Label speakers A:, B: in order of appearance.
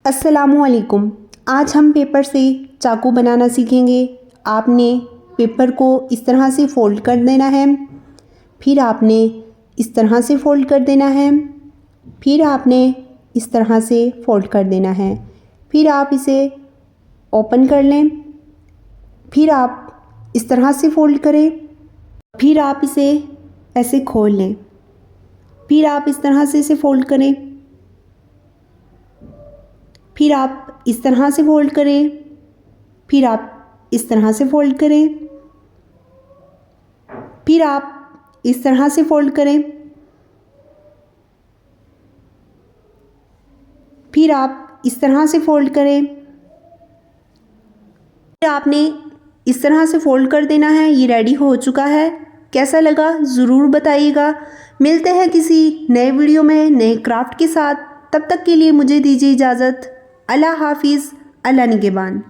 A: अस्सलामुअलैकुम। आज हम पेपर से चाकू बनाना सीखेंगे। आपने पेपर को इस तरह से फ़ोल्ड कर देना है, फिर आपने इस तरह से फ़ोल्ड कर देना है, फिर आपने इस तरह से फ़ोल्ड कर देना है, फिर आप इसे ओपन कर लें, फिर आप इस तरह से फ़ोल्ड करें, फिर आप इसे ऐसे खोल लें, फिर आप इस तरह से इसे फ़ोल्ड करें, फिर आप इस तरह से फ़ोल्ड करें, फिर आप इस तरह से फ़ोल्ड करें, फिर आप इस तरह से फ़ोल्ड करें, फिर आप इस तरह से फ़ोल्ड करें, फिर आपने इस तरह से फ़ोल्ड कर देना है। ये रेडी हो चुका है। कैसा लगा ज़रूर बताइएगा। मिलते हैं किसी नए वीडियो में नए क्राफ्ट के साथ। तब तक के लिए मुझे दीजिए इजाज़त। अल्लाह हाफिज़। अल्लाह निगहबान।